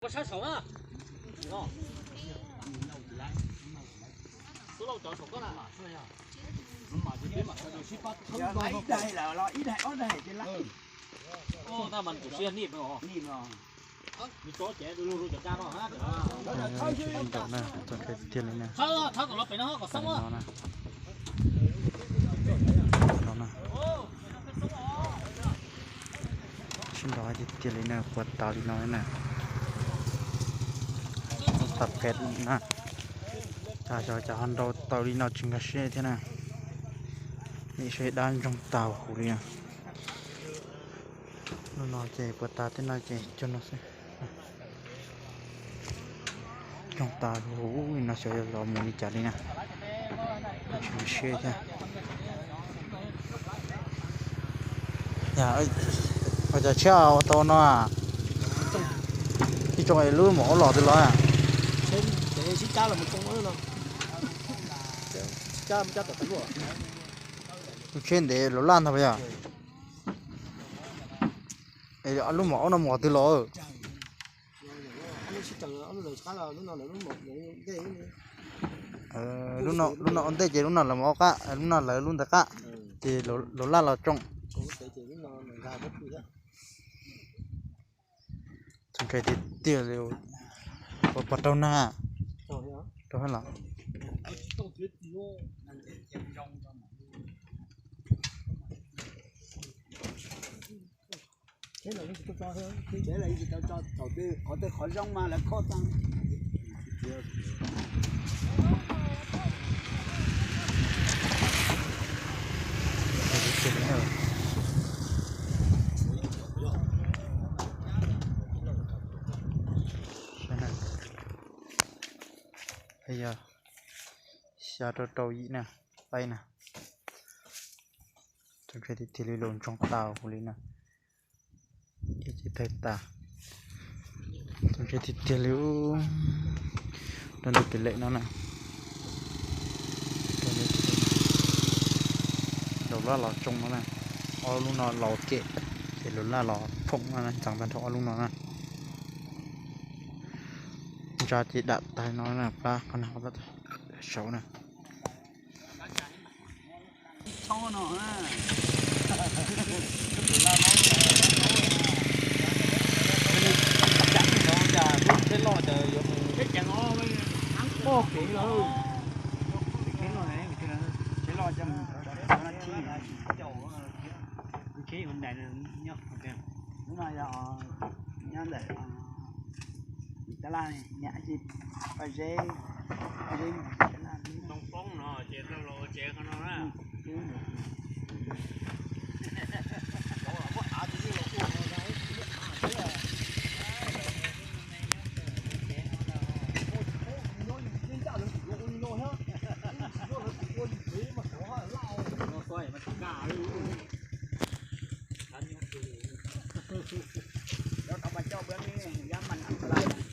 我上手了，哦，số lâu chọn sổ con à? Lấy đây là ít này ở đây chứ lấy. Ô, ta mình cũng xuyên nịp rồi. Nịp rồi. Đi chỗ trẻ tôi luôn cho cha nó hả? đậu nè cho cái tiền này nè Thao còn nó phải nó còn sống á. đậu nè xin đó thì tiền này nè quật tàu đi nói nè tập kết nè cho hắn đâu tàu đi nào chừng cái xe thế nàyนี่ใช้ด้านจงเต่าหูเรียนอนเจ็บปวดตาที่นอนเจ็บจนนอนสิจงเต่าหูน่าเสียรอมูนิจัดเลยนะชิมเชี่ยจ้ะอย่าเราจะเช่าตัวน้อยที่จงไอ้รู้หมอหลอดตัวร้อยอ่ะ Để xí cha là một con nữa đâu. Cha cha tập tấn rồi. trên để lỗ lan thôi bây giờ ấy anh lúc mỏ nó mỏ từ lỗ lúc nào anh thấy chị lúc nào là mỏ cá lúc nào là luôn tất cả thì lỗ lan là trong trong cái thì tiêu liệu bắt đầu na đó là Thế là cái cho hơn, thế là cái cho đầu tư có tới khỏi rong mà là khó tăng. bây giờ xa cho trâu ý nè bay nè trong cái thì lộn trong tàu của linh nè chỉ thấy ta trong cái thì liu đơn được tỷ lệ nó nè đầu là lò trông nó nè o luôn nó lò kệ thì luôn là lò phồng nó nè chẳng cần thọ luôn nó nè ra chỉ đặt tay nó nè ba con nào có xấu nè Cho nó ha. Cái lò trời cái chàng o với Hắn có kỹ rồi. Cái lò này cái lò chăm nó chi cái vấn đề này nhóc ok. đúng rồi giờ nhá để cái là nhã chi phải dễ Không phóng nó chế tao lo chế con nó á. đó các bạn cho bữa nay giá mình ăn lại